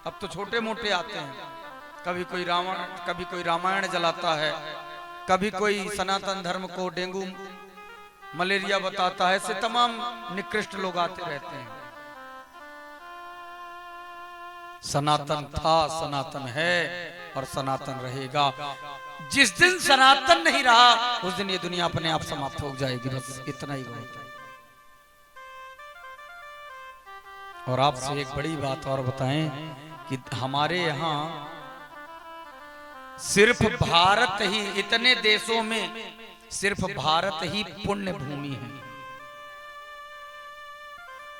अब तो छोटे मोटे आते हैं, कभी कोई रामायण जलाता है, कभी कोई सनातन धर्म को डेंगू मलेरिया बताता है, ऐसे तमाम निकृष्ट लोग आते रहते हैं। सनातन था, सनातन है और सनातन रहेगा। जिस दिन सनातन नहीं रहा उस दिन ये दुनिया अपने आप समाप्त हो जाएगी। बस इतना ही बहुत है। और आपसे एक बड़ी बात और बताएं कि हमारे यहाँ सिर्फ भारत ही, इतने देशों में सिर्फ भारत ही पुण्य भूमि है।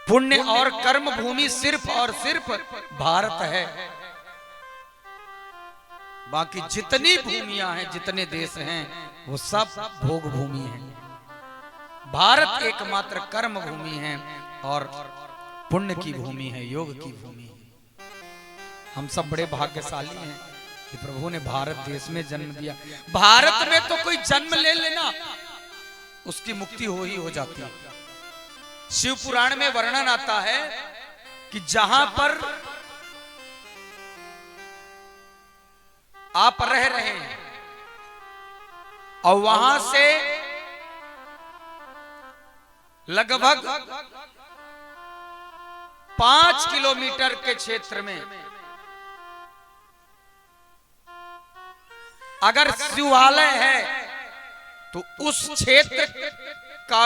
पुण्य और कर्म भूमि सिर्फ और सिर्फ भारत है। बाकी जितनी भूमियां हैं, जितने देश हैं, वो सब भोग भूमि है। भारत एकमात्र कर्म भूमि है और पुण्य की भूमि है, योग की भूमि है। हम सब बड़े भाग्यशाली हैं कि प्रभु ने भारत देश में जन्म दिया। भारत में तो कोई जन्म ले लेना उसकी मुक्ति हो जाती है। शिव पुराण में वर्णन आता है कि जहां पर आप रह रहे हैं और वहां से लगभग 5 किलोमीटर के क्षेत्र में अगर शिवालय है तो उस क्षेत्र का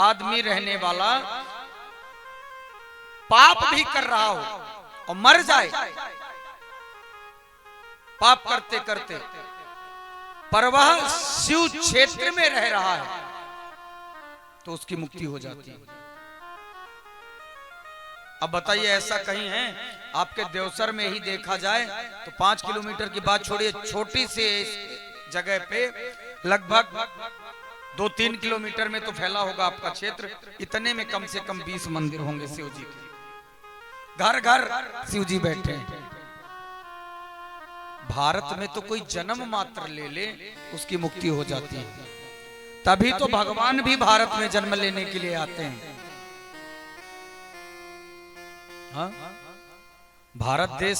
आदमी रहने वाला पाप भी कर रहा हो और मर जाए पाप करते करते, पर वह शिव क्षेत्र में रह रहा है तो उसकी मुक्ति हो जाती है। अब बताइए, ऐसा कहीं है? आपके देवसर में ही देखा जाए तो 5 किलोमीटर की बात छोड़िए, छोटी सी जगह पे लगभग 2-3 किलोमीटर में तो फैला होगा आपका क्षेत्र। इतने में कम से कम 20 मंदिर होंगे शिव जी के। घर घर शिव जी बैठे हैं। भारत में तो कोई जन्म मात्र ले ले उसकी मुक्ति हो जाती है। तभी तो भगवान भी भारत में जन्म लेने के लिए आते हैं। हाँ? भारत देश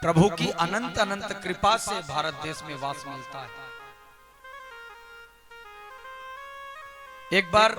प्रभु की अनंत अनंत कृपा से भारत देश में वास मिलता है। एक बार